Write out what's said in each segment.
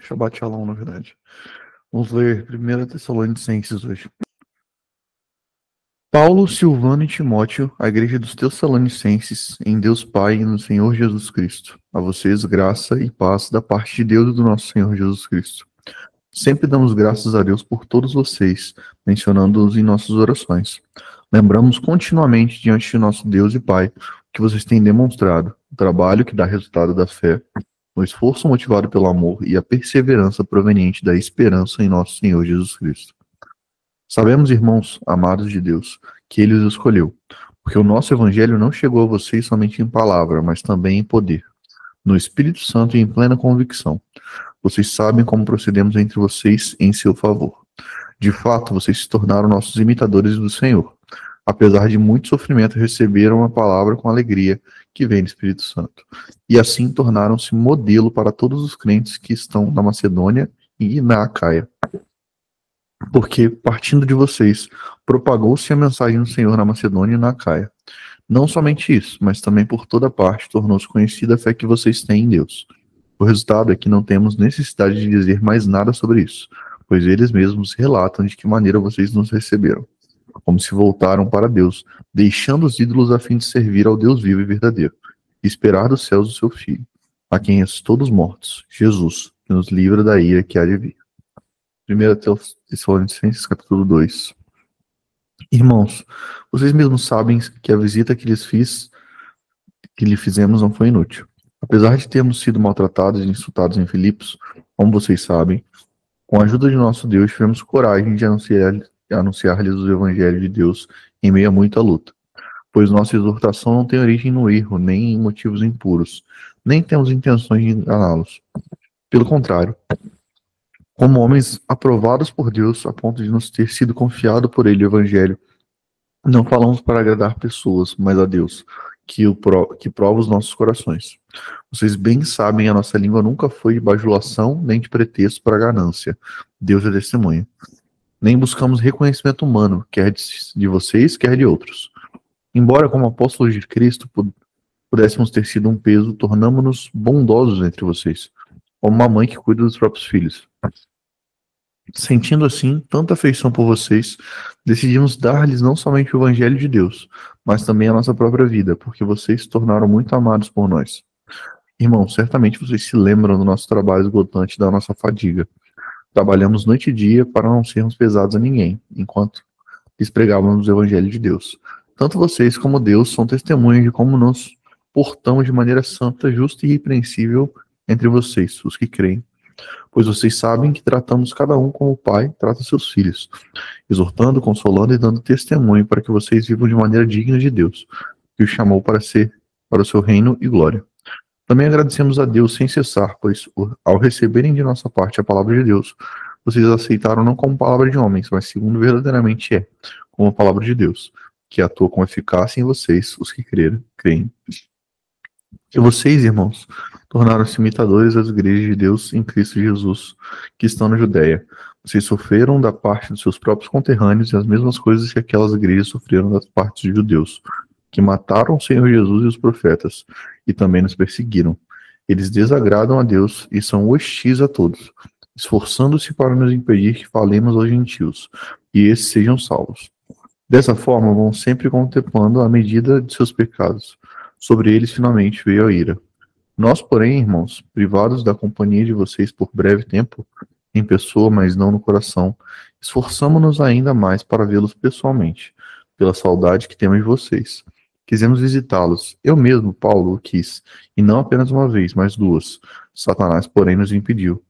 Shabbat Shalom, na verdade. Vamos ler 1 Tessalonicenses hoje. Paulo, Silvano e Timóteo, a igreja dos Tessalonicenses, em Deus Pai e no Senhor Jesus Cristo. A vocês graça e paz da parte de Deus e do nosso Senhor Jesus Cristo. Sempre damos graças a Deus por todos vocês, mencionando-os em nossas orações. Lembramos continuamente diante de nosso Deus e Pai que vocês têm demonstrado, o trabalho que dá resultado da fé, o esforço motivado pelo amor e a perseverança proveniente da esperança em nosso Senhor Jesus Cristo. Sabemos, irmãos, amados de Deus, que Ele os escolheu, porque o nosso Evangelho não chegou a vocês somente em palavra, mas também em poder, no Espírito Santo e em plena convicção. Vocês sabem como procedemos entre vocês em seu favor. De fato, vocês se tornaram nossos imitadores do Senhor. Apesar de muito sofrimento, receberam a palavra com alegria que vem do Espírito Santo. E assim tornaram-se modelo para todos os crentes que estão na Macedônia e na Acaia. Porque, partindo de vocês, propagou-se a mensagem do Senhor na Macedônia e na Acaia. Não somente isso, mas também por toda parte tornou-se conhecida a fé que vocês têm em Deus. O resultado é que não temos necessidade de dizer mais nada sobre isso, pois eles mesmos relatam de que maneira vocês nos receberam, como se voltaram para Deus, deixando os ídolos a fim de servir ao Deus vivo e verdadeiro, e esperar dos céus o seu Filho, a quem és todos mortos, Jesus, que nos livra da ira que há de vir. 1 Tessalonicenses, capítulo 2. Irmãos, vocês mesmos sabem que a visita que lhe fizemos não foi inútil. Apesar de termos sido maltratados e insultados em Filipos, como vocês sabem, com a ajuda de nosso Deus tivemos coragem de anunciar-lhes o Evangelho de Deus em meio a muita luta, pois nossa exortação não tem origem no erro, nem em motivos impuros, nem temos intenções de enganá-los. Pelo contrário, como homens aprovados por Deus a ponto de nos ter sido confiado por Ele o Evangelho, não falamos para agradar pessoas, mas a Deus, que prova os nossos corações. Vocês bem sabem, a nossa língua nunca foi de bajulação, nem de pretexto para ganância. Deus é testemunha. Nem buscamos reconhecimento humano, quer de vocês, quer de outros. Embora, como apóstolos de Cristo, pudéssemos ter sido um peso, tornamo-nos bondosos entre vocês, como uma mãe que cuida dos próprios filhos. Sentindo assim tanta afeição por vocês, decidimos dar-lhes não somente o Evangelho de Deus, mas também a nossa própria vida, porque vocês se tornaram muito amados por nós. Irmãos, certamente vocês se lembram do nosso trabalho esgotante, da nossa fadiga. Trabalhamos noite e dia para não sermos pesados a ninguém, enquanto lhes pregávamos o Evangelho de Deus. Tanto vocês como Deus são testemunhas de como nos portamos de maneira santa, justa e irrepreensível entre vocês, os que creem. Pois vocês sabem que tratamos cada um como o pai trata seus filhos, exortando, consolando e dando testemunho para que vocês vivam de maneira digna de Deus, que os chamou para o seu reino e glória. Também agradecemos a Deus sem cessar, pois ao receberem de nossa parte a palavra de Deus, vocês aceitaram não como palavra de homens, mas segundo verdadeiramente é, como a palavra de Deus, que atua com eficácia em vocês, os que creem. E vocês, irmãos, tornaram-se imitadores das igrejas de Deus em Cristo Jesus, que estão na Judéia. Vocês sofreram da parte dos seus próprios conterrâneos as mesmas coisas que aquelas igrejas sofreram das partes dos judeus, que mataram o Senhor Jesus e os profetas, e também nos perseguiram. Eles desagradam a Deus e são hostis a todos, esforçando-se para nos impedir que falemos aos gentios, e esses sejam salvos. Dessa forma, vão sempre contemplando a medida de seus pecados. Sobre eles finalmente veio a ira. Nós, porém, irmãos, privados da companhia de vocês por breve tempo, em pessoa, mas não no coração, esforçamo-nos ainda mais para vê-los pessoalmente, pela saudade que temos de vocês. Quisemos visitá-los. Eu mesmo, Paulo, o quis, e não apenas uma vez, mas duas. Satanás, porém, nos impediu.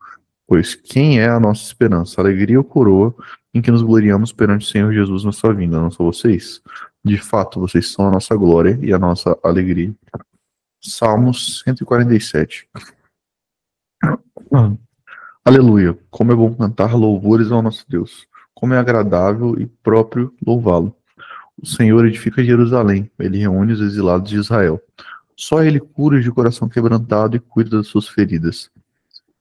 Pois quem é a nossa esperança, a alegria ou coroa em que nos gloriamos perante o Senhor Jesus na sua vinda, não são vocês? De fato, vocês são a nossa glória e a nossa alegria. Salmos 147. Aleluia! Como é bom cantar louvores ao nosso Deus. Como é agradável e próprio louvá-lo. O Senhor edifica Jerusalém. Ele reúne os exilados de Israel. Só Ele cura os de coração quebrantado e cuida das suas feridas.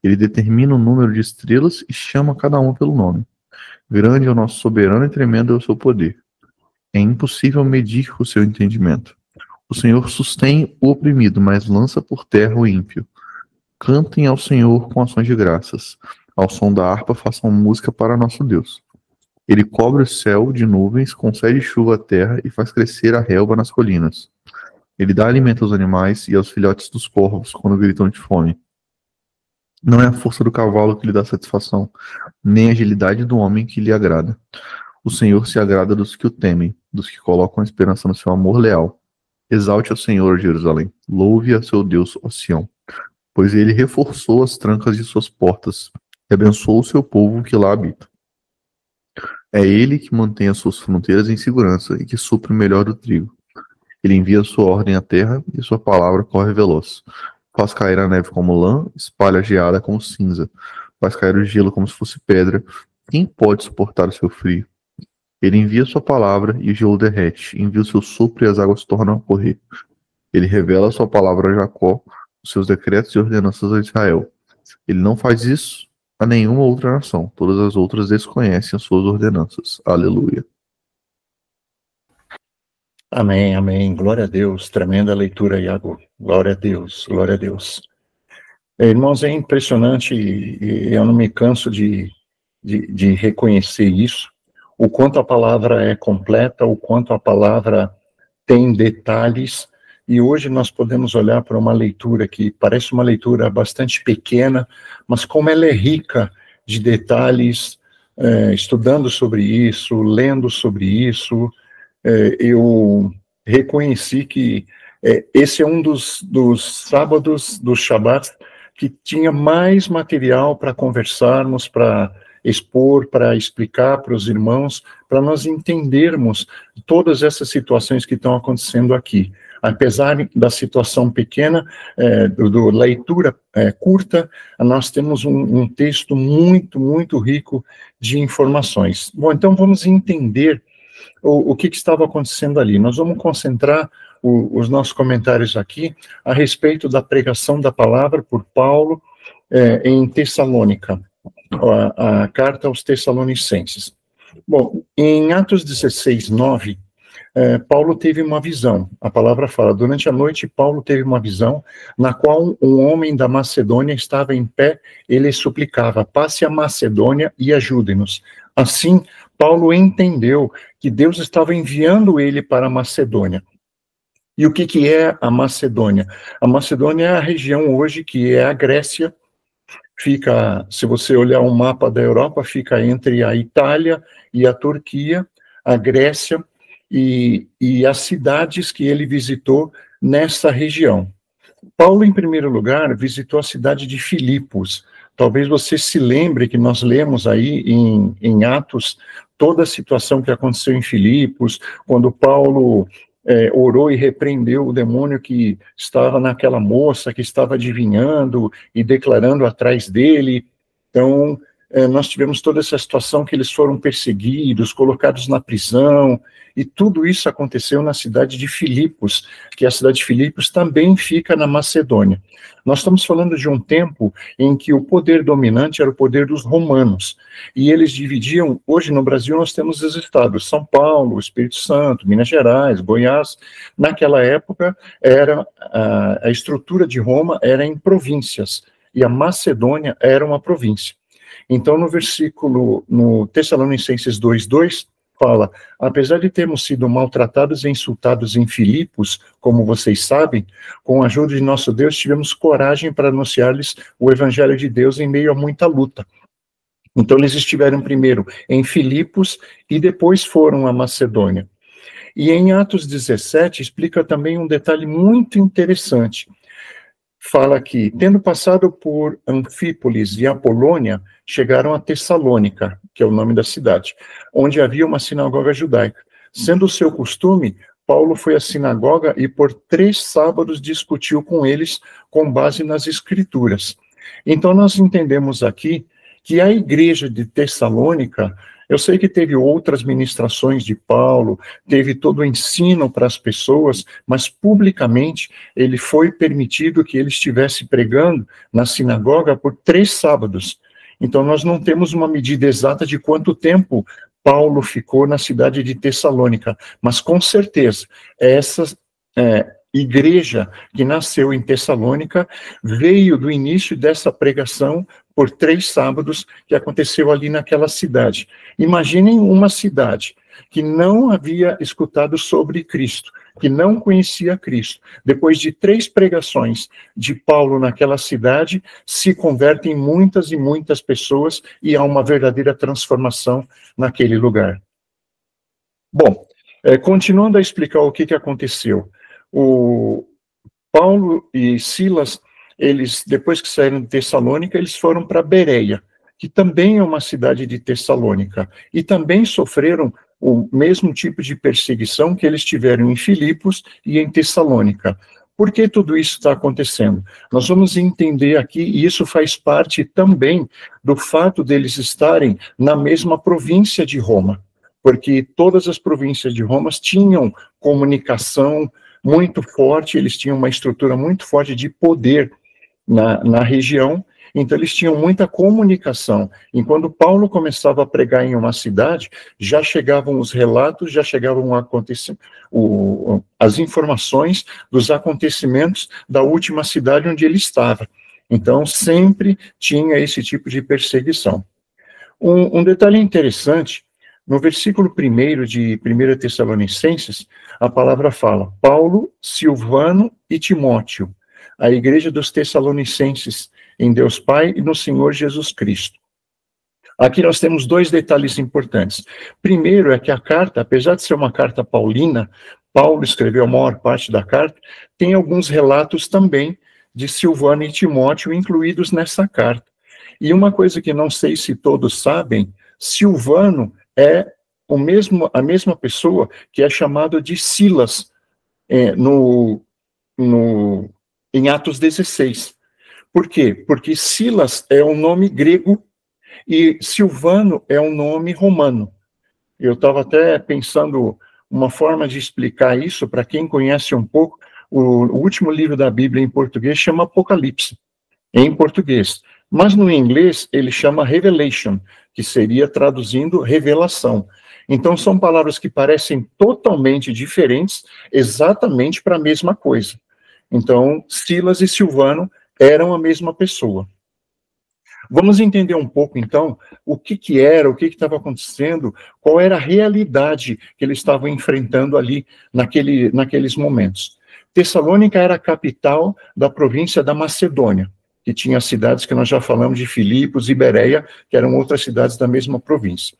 Ele determina o número de estrelas e chama cada uma pelo nome. Grande é o nosso soberano e tremendo é o seu poder. É impossível medir o seu entendimento. O Senhor sustém o oprimido, mas lança por terra o ímpio. Cantem ao Senhor com ações de graças. Ao som da harpa façam música para nosso Deus. Ele cobre o céu de nuvens, concede chuva à terra e faz crescer a relva nas colinas. Ele dá alimento aos animais e aos filhotes dos corvos quando gritam de fome. Não é a força do cavalo que lhe dá satisfação, nem a agilidade do homem que lhe agrada. O Senhor se agrada dos que o temem, dos que colocam a esperança no seu amor leal. Exalte ao Senhor, Jerusalém. Louve a seu Deus, ó Sião. Pois ele reforçou as trancas de suas portas e abençoou o seu povo que lá habita. É ele que mantém as suas fronteiras em segurança e que supre o melhor do trigo. Ele envia sua ordem à terra e sua palavra corre veloz. Faz cair a neve como lã, espalha a geada como cinza. Faz cair o gelo como se fosse pedra. Quem pode suportar o seu frio? Ele envia sua palavra e o gelo derrete. Envia o seu sopro e as águas tornam a correr. Ele revela sua palavra a Jacó, os seus decretos e ordenanças a Israel. Ele não faz isso a nenhuma outra nação. Todas as outras desconhecem as suas ordenanças. Aleluia. Amém, amém. Glória a Deus. Tremenda leitura, Iago. Glória a Deus, glória a Deus. Irmãos, é impressionante e eu não me canso de reconhecer isso, o quanto a palavra é completa, o quanto a palavra tem detalhes, e hoje nós podemos olhar para uma leitura que parece uma leitura bastante pequena, mas como ela é rica de detalhes, estudando sobre isso, lendo sobre isso, eu reconheci que esse é um dos sábados, dos Shabbats, que tinha mais material para conversarmos, para expor, para explicar para os irmãos, para nós entendermos todas essas situações que estão acontecendo aqui. Apesar da situação pequena, do leitura curta, nós temos um texto muito, muito rico de informações. Bom, então vamos entender o que estava acontecendo ali. Nós vamos concentrar os nossos comentários aqui a respeito da pregação da palavra por Paulo em Tessalônica, a carta aos Tessalonicenses. Bom, em Atos 16, 9, Paulo teve uma visão. A palavra fala, durante a noite Paulo teve uma visão na qual um homem da Macedônia estava em pé, ele suplicava, passe a Macedônia e ajude-nos. Assim, Paulo entendeu que Deus estava enviando ele para a Macedônia. E o que é a Macedônia? A Macedônia é a região hoje que é a Grécia, fica, se você olhar um mapa da Europa, fica entre a Itália e a Turquia, a Grécia e as cidades que ele visitou nessa região. Paulo, em primeiro lugar, visitou a cidade de Filipos. Talvez você se lembre que nós lemos aí em Atos toda a situação que aconteceu em Filipos, quando Paulo orou e repreendeu o demônio que estava naquela moça, que estava adivinhando e declarando atrás dele. Então, nós tivemos toda essa situação que eles foram perseguidos, colocados na prisão, e tudo isso aconteceu na cidade de Filipos, que a cidade de Filipos também fica na Macedônia. Nós estamos falando de um tempo em que o poder dominante era o poder dos romanos, e eles dividiam, hoje no Brasil nós temos os estados, São Paulo, Espírito Santo, Minas Gerais, Goiás. Naquela época, a estrutura de Roma era em províncias, e a Macedônia era uma província. Então, no Tessalonicenses 2:2, fala, apesar de termos sido maltratados e insultados em Filipos, como vocês sabem, com a ajuda de nosso Deus, tivemos coragem para anunciar-lhes o evangelho de Deus em meio a muita luta. Então, eles estiveram primeiro em Filipos e depois foram a Macedônia. E em Atos 17, explica também um detalhe muito interessante. Fala que, tendo passado por Anfípolis e Apolônia, chegaram a Tessalônica, que é o nome da cidade, onde havia uma sinagoga judaica. Sendo o seu costume, Paulo foi à sinagoga e por 3 sábados discutiu com eles com base nas Escrituras. Então nós entendemos aqui que a igreja de Tessalônica, eu sei que teve outras ministrações de Paulo, teve todo o ensino para as pessoas, mas publicamente ele foi permitido que ele estivesse pregando na sinagoga por 3 sábados. Então nós não temos uma medida exata de quanto tempo Paulo ficou na cidade de Tessalônica, mas com certeza igreja que nasceu em Tessalônica veio do início dessa pregação por 3 sábados que aconteceu ali naquela cidade. Imaginem uma cidade que não havia escutado sobre Cristo, que não conhecia Cristo. Depois de 3 pregações de Paulo naquela cidade, se convertem muitas e muitas pessoas e há uma verdadeira transformação naquele lugar. Bom, continuando a explicar o que aconteceu. O Paulo e Silas, eles, depois que saíram de Tessalônica, eles foram para Bereia, que também é uma cidade de Tessalônica, e também sofreram o mesmo tipo de perseguição que eles tiveram em Filipos e em Tessalônica. Por que tudo isso está acontecendo? Nós vamos entender aqui, e isso faz parte também do fato deles estarem na mesma província de Roma, porque todas as províncias de Roma tinham comunicação muito forte, eles tinham uma estrutura muito forte de poder na região, então eles tinham muita comunicação. E quando Paulo começava a pregar em uma cidade, já chegavam os relatos, já chegavam as informações dos acontecimentos da última cidade onde ele estava. Então sempre tinha esse tipo de perseguição. Um detalhe interessante, no versículo 1 de 1 Tessalonicenses, a palavra fala: Paulo, Silvano e Timóteo, a igreja dos Tessalonicenses, em Deus Pai e no Senhor Jesus Cristo. Aqui nós temos 2 detalhes importantes. Primeiro é que a carta, apesar de ser uma carta paulina, Paulo escreveu a maior parte da carta, tem alguns relatos também de Silvano e Timóteo incluídos nessa carta. E uma coisa que não sei se todos sabem, Silvano é a mesma pessoa que é chamado de Silas em Atos 16. Por quê? Porque Silas é um nome grego e Silvano é um nome romano. Eu estava até pensando uma forma de explicar isso para quem conhece um pouco. O último livro da Bíblia em português chama Apocalipse, em português. Mas no inglês ele chama Revelation, que seria traduzindo revelação. Então são palavras que parecem totalmente diferentes, exatamente para a mesma coisa. Então Silas e Silvano eram a mesma pessoa. Vamos entender um pouco, então, o que estava acontecendo, qual era a realidade que eles estavam enfrentando ali naqueles momentos. Tessalônica era a capital da província da Macedônia, que tinha cidades que nós já falamos de Filipos e Bereia, que eram outras cidades da mesma província.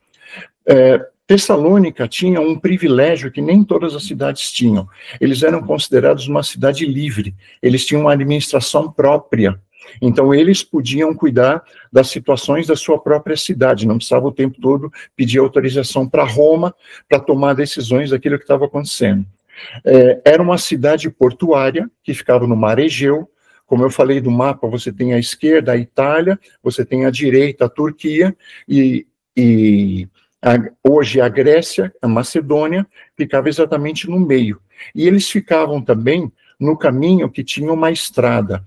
Tessalônica tinha um privilégio que nem todas as cidades tinham. Eles eram considerados uma cidade livre, eles tinham uma administração própria. Então, eles podiam cuidar das situações da sua própria cidade, não precisava o tempo todo pedir autorização para Roma para tomar decisões daquilo que estava acontecendo. Era uma cidade portuária que ficava no Mar Egeu. Como eu falei do mapa, você tem à esquerda a Itália, você tem à direita a Turquia, hoje a Grécia, a Macedônia, ficava exatamente no meio. E eles ficavam também no caminho que tinha uma estrada.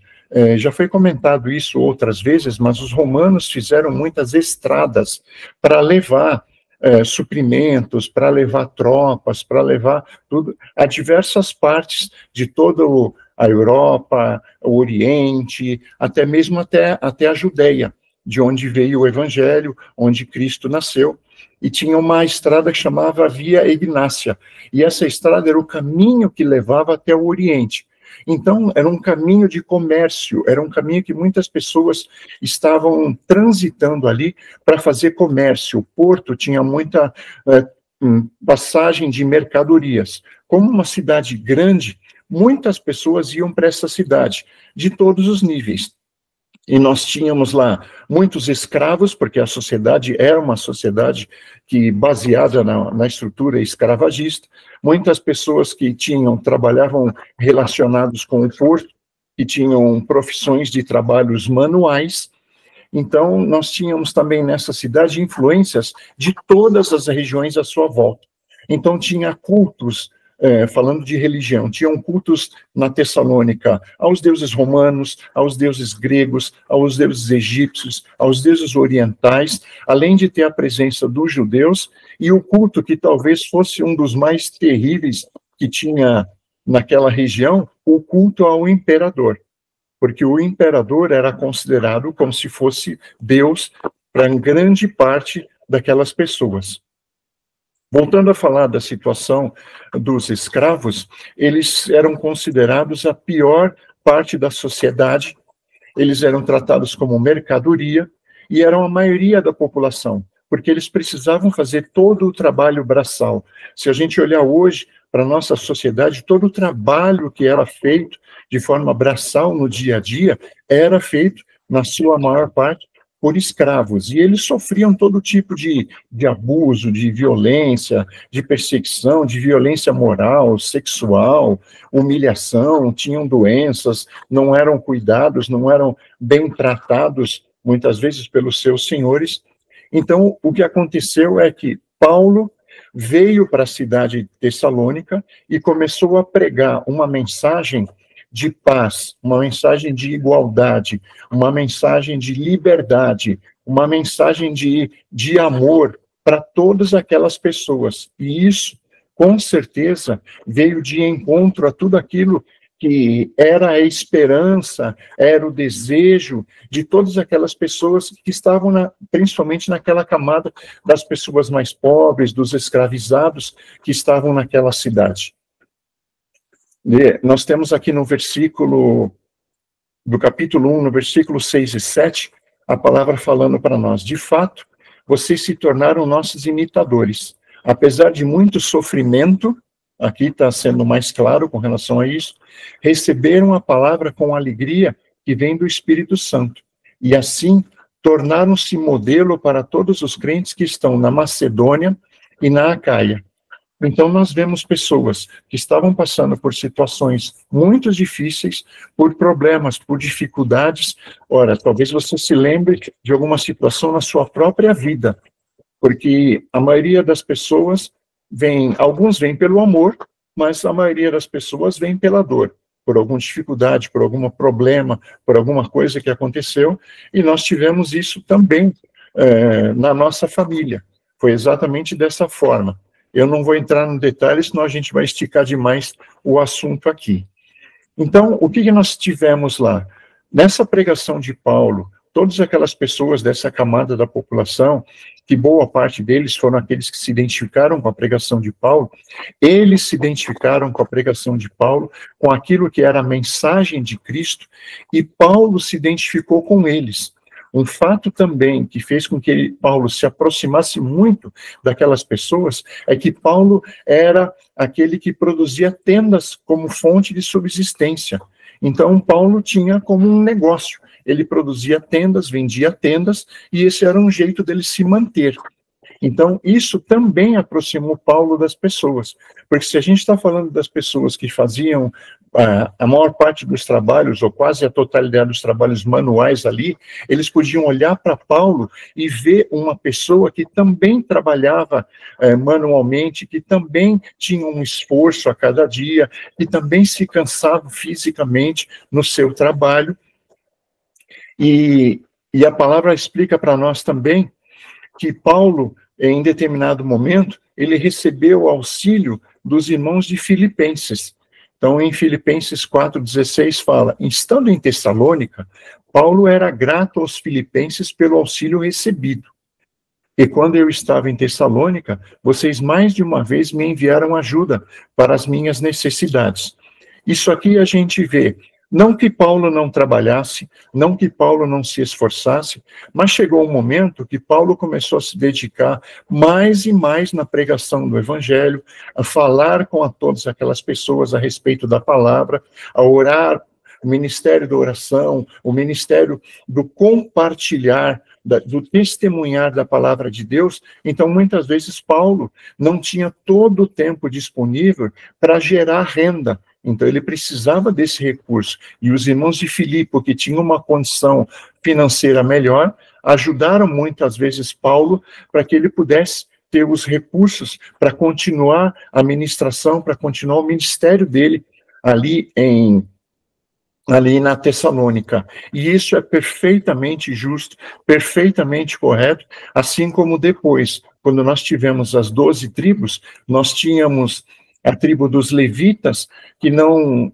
Já foi comentado isso outras vezes, mas os romanos fizeram muitas estradas para levar suprimentos, para levar tropas, para levar tudo a diversas partes de toda a Europa, o Oriente, até mesmo até a Judeia, de onde veio o Evangelho, onde Cristo nasceu. E tinha uma estrada que chamava Via Egnácia, e essa estrada era o caminho que levava até o Oriente. Então, era um caminho de comércio, era um caminho que muitas pessoas estavam transitando ali para fazer comércio. O porto tinha muita passagem de mercadorias. Como uma cidade grande, muitas pessoas iam para essa cidade, de todos os níveis. E nós tínhamos lá muitos escravos, porque a sociedade era uma sociedade baseada na estrutura escravagista, muitas pessoas que trabalhavam relacionados com o porto, que tinham profissões de trabalhos manuais. Então, nós tínhamos também nessa cidade influências de todas as regiões à sua volta. Então, tinha cultos, falando de religião, tinham cultos na Tessalônica aos deuses romanos, aos deuses gregos, aos deuses egípcios, aos deuses orientais, além de ter a presença dos judeus, e o culto que talvez fosse um dos mais terríveis que tinha naquela região, o culto ao imperador, porque o imperador era considerado como se fosse Deus para grande parte daquelas pessoas. Voltando a falar da situação dos escravos, eles eram considerados a pior parte da sociedade, eles eram tratados como mercadoria e eram a maioria da população, porque eles precisavam fazer todo o trabalho braçal. Se a gente olhar hoje para a nossa sociedade, todo o trabalho que era feito de forma braçal no dia a dia era feito, na sua maior parte, por escravos, e eles sofriam todo tipo de abuso, de violência, de perseguição, de violência moral, sexual, humilhação, tinham doenças, não eram cuidados, não eram bem tratados, muitas vezes, pelos seus senhores. Então, o que aconteceu é que Paulo veio para a cidade de Tessalônica e começou a pregar uma mensagem de paz, uma mensagem de igualdade, uma mensagem de liberdade, uma mensagem de amor para todas aquelas pessoas. E isso, com certeza, veio de encontro a tudo aquilo que era a esperança, era o desejo de todas aquelas pessoas que estavam, principalmente naquela camada das pessoas mais pobres, dos escravizados que estavam naquela cidade. Nós temos aqui no versículo do capítulo 1, no versículo 6 e 7, a palavra falando para nós: de fato, vocês se tornaram nossos imitadores. Apesar de muito sofrimento, aqui está sendo mais claro com relação a isso, receberam a palavra com alegria que vem do Espírito Santo. E assim, tornaram-se modelo para todos os crentes que estão na Macedônia e na Acaia. Então, nós vemos pessoas que estavam passando por situações muito difíceis, por problemas, por dificuldades. Ora, talvez você se lembre de alguma situação na sua própria vida, porque a maioria das pessoas alguns vêm pelo amor, mas a maioria das pessoas vem pela dor, por alguma dificuldade, por algum problema, por alguma coisa que aconteceu, e nós tivemos isso também na nossa família. Foi exatamente dessa forma. Eu não vou entrar no detalhe, senão a gente vai esticar demais o assunto aqui. Então, o que nós tivemos lá? Nessa pregação de Paulo, todas aquelas pessoas dessa camada da população, que boa parte deles foram aqueles que se identificaram com a pregação de Paulo, eles se identificaram com a pregação de Paulo, com aquilo que era a mensagem de Cristo, e Paulo se identificou com eles. Um fato também que fez com que Paulo se aproximasse muito daquelas pessoas é que Paulo era aquele que produzia tendas como fonte de subsistência. Então, Paulo tinha como um negócio. Ele produzia tendas, vendia tendas, e esse era um jeito dele se manter. Então, isso também aproximou Paulo das pessoas, porque se a gente está falando das pessoas que faziam a maior parte dos trabalhos, ou quase a totalidade dos trabalhos manuais ali, eles podiam olhar para Paulo e ver uma pessoa que também trabalhava manualmente, que também tinha um esforço a cada dia, que também se cansava fisicamente no seu trabalho. E a palavra explica para nós também que Paulo, em determinado momento, ele recebeu o auxílio dos irmãos de Filipenses. Então, em Filipenses 4,16 fala: estando em Tessalônica, Paulo era grato aos filipenses pelo auxílio recebido. E quando eu estava em Tessalônica, vocês mais de uma vez me enviaram ajuda para as minhas necessidades. Isso aqui a gente vê. Não que Paulo não trabalhasse, não que Paulo não se esforçasse, mas chegou um momento que Paulo começou a se dedicar mais e mais na pregação do Evangelho, a falar com todas aquelas pessoas a respeito da palavra, a orar, o ministério da oração, o ministério do compartilhar, do testemunhar da palavra de Deus. Então, muitas vezes, Paulo não tinha todo o tempo disponível para gerar renda. Então, ele precisava desse recurso. E os irmãos de Filipe, que tinham uma condição financeira melhor, ajudaram muitas vezes Paulo para que ele pudesse ter os recursos para continuar a ministração, para continuar o ministério dele ali na Tessalônica. E isso é perfeitamente justo, perfeitamente correto, assim como depois, quando nós tivemos as 12 tribos, nós tínhamos A tribo dos levitas, que não...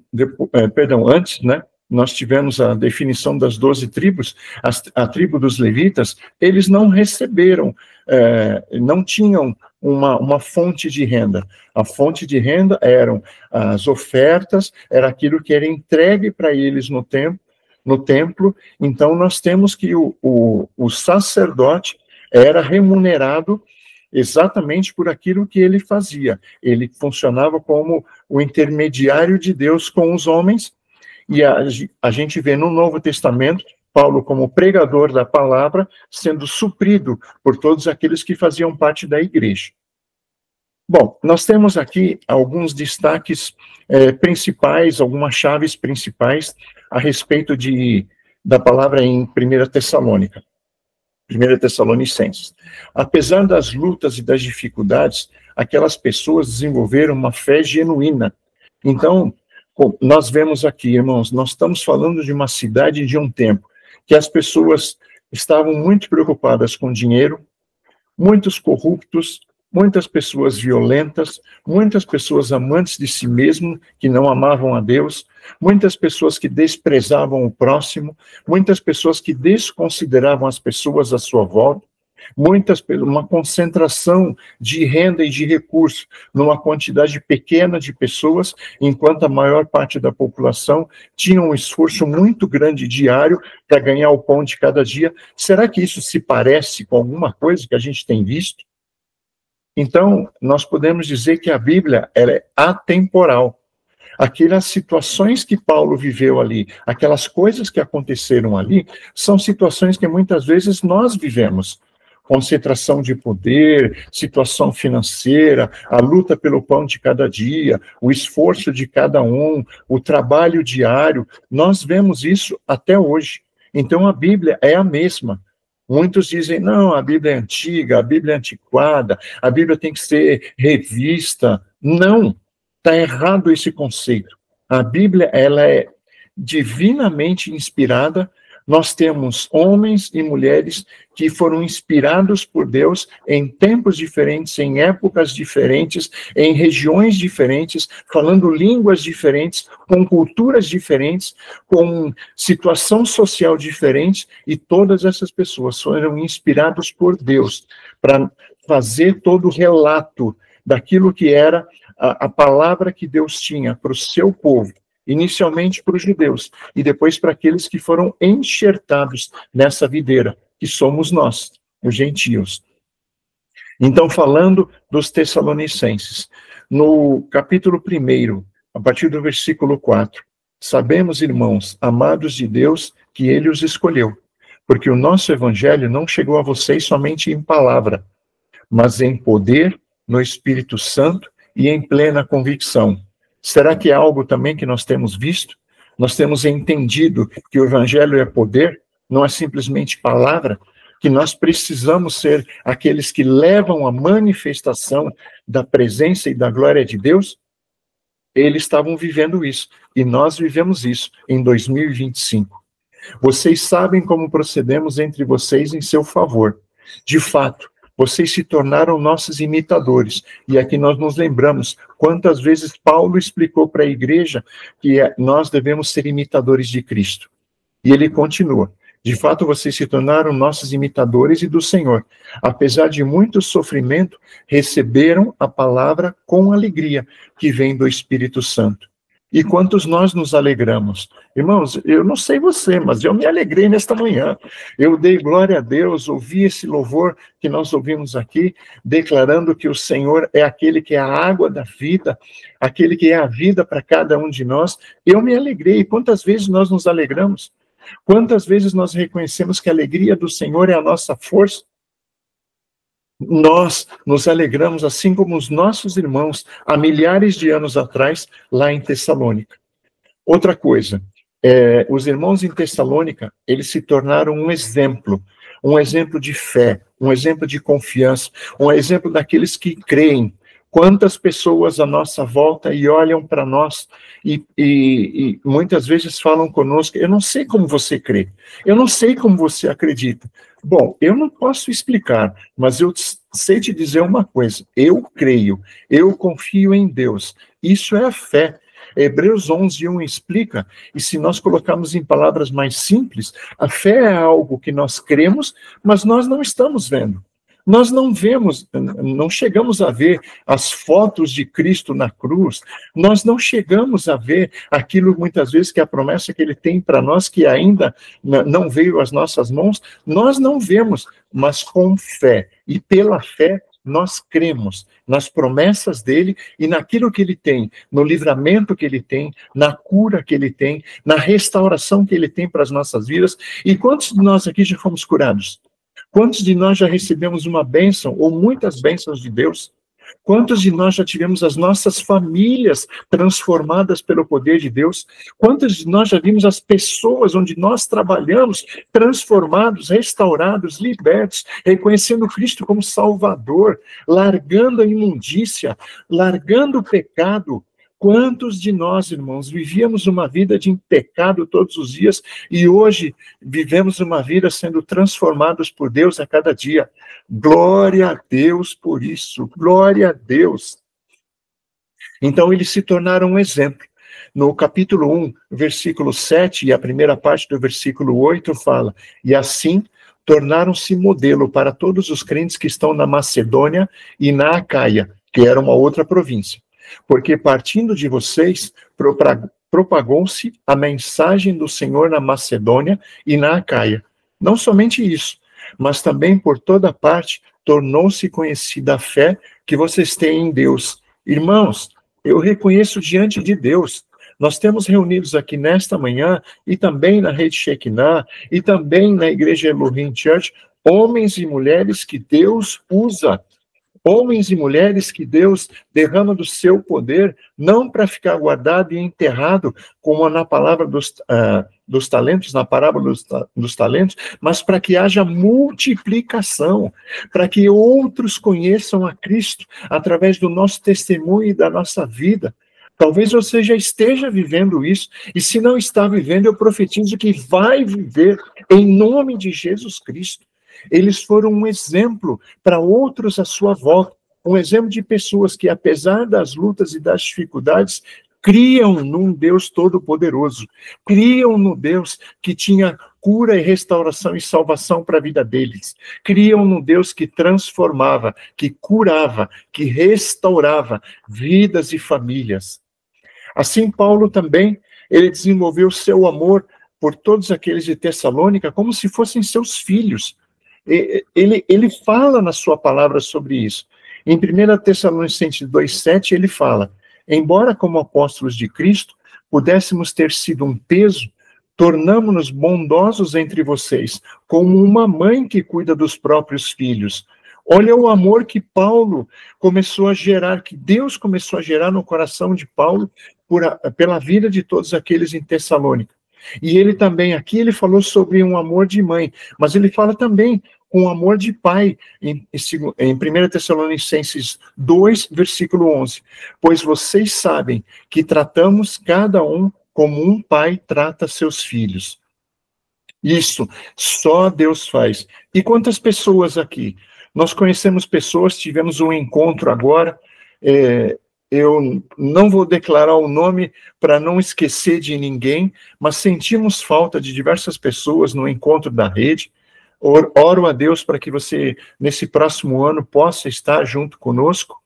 antes, né? Nós tivemos a definição das 12 tribos, a tribo dos levitas, eles não receberam, não tinham uma fonte de renda. A fonte de renda eram as ofertas, era aquilo que era entregue para eles no templo. Então, nós temos que o sacerdote era remunerado exatamente por aquilo que ele fazia. Ele funcionava como o intermediário de Deus com os homens. E a gente vê no Novo Testamento, Paulo como pregador da palavra, sendo suprido por todos aqueles que faziam parte da igreja. Bom, nós temos aqui alguns destaques principais, algumas chaves principais a respeito da palavra em 1 Tessalonicenses. Apesar das lutas e das dificuldades, aquelas pessoas desenvolveram uma fé genuína. Então, nós vemos aqui, irmãos, nós estamos falando de uma cidade de um tempo que as pessoas estavam muito preocupadas com dinheiro, muitos corruptos, muitas pessoas violentas, muitas pessoas amantes de si mesmo, que não amavam a Deus, muitas pessoas que desprezavam o próximo, muitas pessoas que desconsideravam as pessoas à sua volta, uma concentração de renda e de recursos numa quantidade pequena de pessoas, enquanto a maior parte da população tinha um esforço muito grande diário para ganhar o pão de cada dia. Será que isso se parece com alguma coisa que a gente tem visto? Então, nós podemos dizer que a Bíblia ela é atemporal. Aquelas situações que Paulo viveu ali, aquelas coisas que aconteceram ali, são situações que muitas vezes nós vivemos. Concentração de poder, situação financeira, a luta pelo pão de cada dia, o esforço de cada um, o trabalho diário, nós vemos isso até hoje. Então, a Bíblia é a mesma. Muitos dizem, não, a Bíblia é antiga, a Bíblia é antiquada, a Bíblia tem que ser revista. Não, está errado esse conceito. A Bíblia, ela é divinamente inspirada. Nós temos homens e mulheres que foram inspirados por Deus em tempos diferentes, em épocas diferentes, em regiões diferentes, falando línguas diferentes, com culturas diferentes, com situação social diferente, e todas essas pessoas foram inspiradas por Deus para fazer todo o relato daquilo que era a palavra que Deus tinha para o seu povo. Inicialmente para os judeus, e depois para aqueles que foram enxertados nessa videira, que somos nós, os gentios. Então, falando dos Tessalonicenses, no capítulo 1, a partir do versículo 4, sabemos, irmãos, amados de Deus, que Ele os escolheu, porque o nosso evangelho não chegou a vocês somente em palavra, mas em poder, no Espírito Santo e em plena convicção. Será que é algo também que nós temos visto? Nós temos entendido que o evangelho é poder, não é simplesmente palavra, que nós precisamos ser aqueles que levam a manifestação da presença e da glória de Deus? Eles estavam vivendo isso, e nós vivemos isso em 2025. Vocês sabem como procedemos entre vocês em seu favor. De fato, vocês se tornaram nossos imitadores. E aqui nós nos lembramos quantas vezes Paulo explicou para a igreja que nós devemos ser imitadores de Cristo. E ele continua. De fato, vocês se tornaram nossos imitadores e do Senhor. Apesar de muito sofrimento, receberam a palavra com alegria que vem do Espírito Santo. E quantos nós nos alegramos? Irmãos, eu não sei você, mas eu me alegrei nesta manhã. Eu dei glória a Deus, ouvi esse louvor que nós ouvimos aqui, declarando que o Senhor é aquele que é a água da vida, aquele que é a vida para cada um de nós. Eu me alegrei. Quantas vezes nós nos alegramos? Quantas vezes nós reconhecemos que a alegria do Senhor é a nossa força? Nós nos alegramos, assim como os nossos irmãos, há milhares de anos atrás, lá em Tessalônica. Outra coisa, os irmãos em Tessalônica, eles se tornaram um exemplo de fé, um exemplo de confiança, um exemplo daqueles que creem. Quantas pessoas à nossa volta e olham para nós e muitas vezes falam conosco, eu não sei como você crê, eu não sei como você acredita. Bom, eu não posso explicar, mas eu sei te dizer uma coisa, eu creio, eu confio em Deus. Isso é a fé. Hebreus 11:1 explica, e se nós colocarmos em palavras mais simples, a fé é algo que nós cremos, mas nós não estamos vendo. Nós não vemos, não chegamos a ver as fotos de Cristo na cruz, nós não chegamos a ver aquilo muitas vezes que a promessa que ele tem para nós, que ainda não veio às nossas mãos, nós não vemos, mas com fé, e pela fé nós cremos nas promessas dele e naquilo que ele tem, no livramento que ele tem, na cura que ele tem, na restauração que ele tem para as nossas vidas. E quantos de nós aqui já fomos curados? Quantos de nós já recebemos uma bênção, ou muitas bênçãos de Deus? Quantos de nós já tivemos as nossas famílias transformadas pelo poder de Deus? Quantos de nós já vimos as pessoas onde nós trabalhamos transformados, restaurados, libertos, reconhecendo Cristo como Salvador, largando a imundícia, largando o pecado? Quantos de nós, irmãos, vivíamos uma vida de pecado todos os dias e hoje vivemos uma vida sendo transformados por Deus a cada dia? Glória a Deus por isso, glória a Deus. Então, eles se tornaram um exemplo. No capítulo 1, versículo 7, e a primeira parte do versículo 8 fala, e assim tornaram-se modelo para todos os crentes que estão na Macedônia e na Acaia, que era uma outra província. Porque partindo de vocês, propagou-se a mensagem do Senhor na Macedônia e na Acaia. Não somente isso, mas também por toda parte tornou-se conhecida a fé que vocês têm em Deus. Irmãos, eu reconheço diante de Deus, nós temos reunidos aqui nesta manhã, e também na Rede Shekinah, e também na Igreja Elohim Church, homens e mulheres que Deus usa, homens e mulheres que Deus derrama do seu poder, não para ficar guardado e enterrado, como na palavra dos talentos, na parábola dos talentos, mas para que haja multiplicação, para que outros conheçam a Cristo, através do nosso testemunho e da nossa vida. Talvez você já esteja vivendo isso, e se não está vivendo, eu profetizo que vai viver, em nome de Jesus Cristo. Eles foram um exemplo para outros à sua volta, um exemplo de pessoas que, apesar das lutas e das dificuldades, criam num Deus todo-poderoso, criam no Deus que tinha cura e restauração e salvação para a vida deles, criam no Deus que transformava, que curava, que restaurava vidas e famílias. Assim, Paulo também, ele desenvolveu seu amor por todos aqueles de Tessalônica como se fossem seus filhos. Ele fala na sua palavra sobre isso. Em 1 Tessalonicenses 2,7, ele fala, embora como apóstolos de Cristo pudéssemos ter sido um peso, tornamo-nos bondosos entre vocês, como uma mãe que cuida dos próprios filhos. Olha o amor que Paulo começou a gerar, que Deus começou a gerar no coração de Paulo pela vida de todos aqueles em Tessalônica. E ele também, aqui ele falou sobre um amor de mãe, mas ele fala também com um amor de pai, em 1 Tessalonicenses 2, versículo 11. Pois vocês sabem que tratamos cada um como um pai trata seus filhos. Isso só Deus faz. E quantas pessoas aqui? Nós conhecemos pessoas, tivemos um encontro agora, eu não vou declarar o nome para não esquecer de ninguém, mas sentimos falta de diversas pessoas no encontro da rede. Oro a Deus para que você, nesse próximo ano, possa estar junto conosco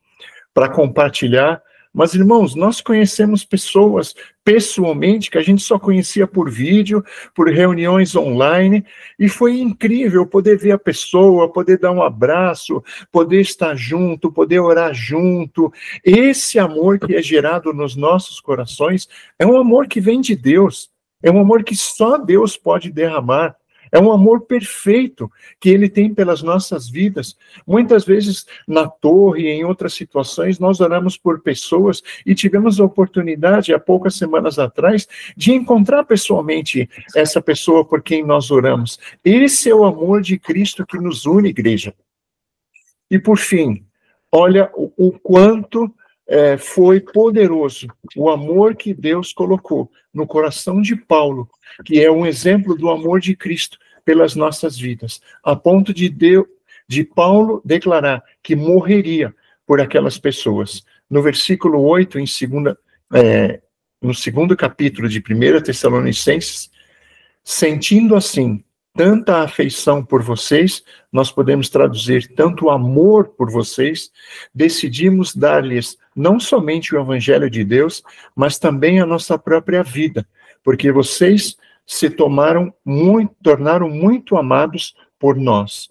para compartilhar. Mas, irmãos, nós conhecemos pessoas pessoalmente que a gente só conhecia por vídeo, por reuniões online, e foi incrível poder ver a pessoa, poder dar um abraço, poder estar junto, poder orar junto. Esse amor que é gerado nos nossos corações é um amor que vem de Deus, é um amor que só Deus pode derramar. É um amor perfeito que ele tem pelas nossas vidas. Muitas vezes, na torre e em outras situações, nós oramos por pessoas e tivemos a oportunidade, há poucas semanas atrás, de encontrar pessoalmente essa pessoa por quem nós oramos. Esse é o amor de Cristo que nos une, igreja. E, por fim, olha o quanto foi poderoso o amor que Deus colocou no coração de Paulo, que é um exemplo do amor de Cristo pelas nossas vidas, a ponto de de Paulo declarar que morreria por aquelas pessoas. No versículo 8, no segundo capítulo de 1 Tessalonicenses, sentindo assim tanta afeição por vocês, nós podemos traduzir tanto amor por vocês, decidimos dar-lhes não somente o Evangelho de Deus, mas também a nossa própria vida, porque vocês se tornaram muito amados por nós.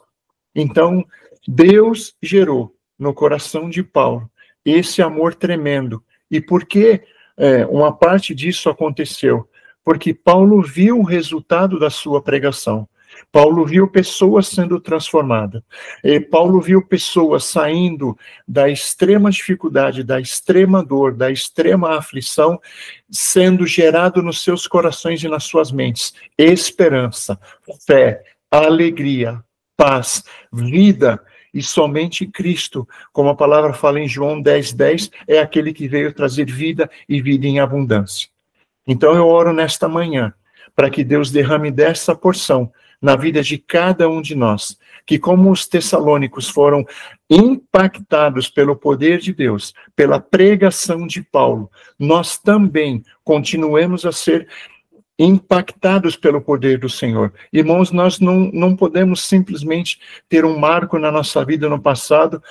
Então, Deus gerou no coração de Paulo esse amor tremendo. E por que uma parte disso aconteceu? Porque Paulo viu o resultado da sua pregação. Paulo viu pessoas sendo transformadas. Paulo viu pessoas saindo da extrema dificuldade, da extrema dor, da extrema aflição, sendo gerado nos seus corações e nas suas mentes esperança, fé, alegria, paz, vida. E somente Cristo, como a palavra fala em João 10:10, é aquele que veio trazer vida e vida em abundância. Então eu oro nesta manhã, para que Deus derrame dessa porção na vida de cada um de nós, que como os tessalônicos foram impactados pelo poder de Deus, pela pregação de Paulo, nós também continuemos a ser impactados pelo poder do Senhor. Irmãos, nós não podemos simplesmente ter um marco na nossa vida no passado.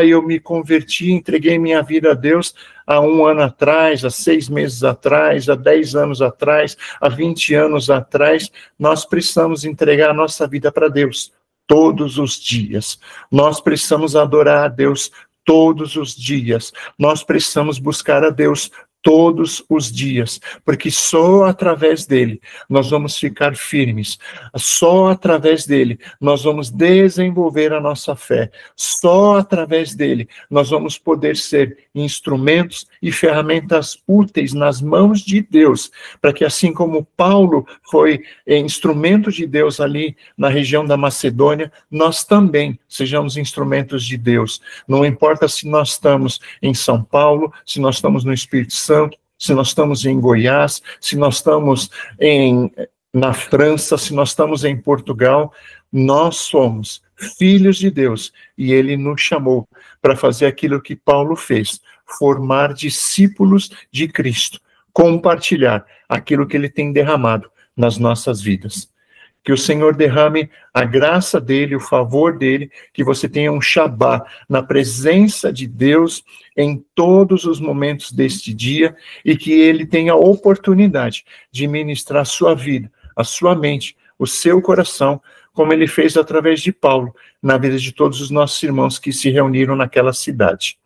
Eu me converti, entreguei minha vida a Deus há 1 ano atrás, há 6 meses atrás, há 10 anos atrás, há 20 anos atrás. Nós precisamos entregar a nossa vida para Deus todos os dias. Nós precisamos adorar a Deus todos os dias. Nós precisamos buscar a Deus todos os dias, porque só através dele nós vamos ficar firmes, só através dele nós vamos desenvolver a nossa fé, só através dele nós vamos poder ser instrumentos e ferramentas úteis nas mãos de Deus, para que assim como Paulo foi instrumento de Deus ali na região da Macedônia, nós também sejamos instrumentos de Deus. Não importa se nós estamos em São Paulo, se nós estamos no Espírito Santo, se nós estamos em Goiás, se nós estamos na França, se nós estamos em Portugal, nós somos filhos de Deus e ele nos chamou para fazer aquilo que Paulo fez, formar discípulos de Cristo, compartilhar aquilo que ele tem derramado nas nossas vidas. Que o Senhor derrame a graça dele, o favor dele, que você tenha um Shabá na presença de Deus em todos os momentos deste dia e que ele tenha a oportunidade de ministrar a sua vida, a sua mente, o seu coração, como ele fez através de Paulo, na vida de todos os nossos irmãos que se reuniram naquela cidade.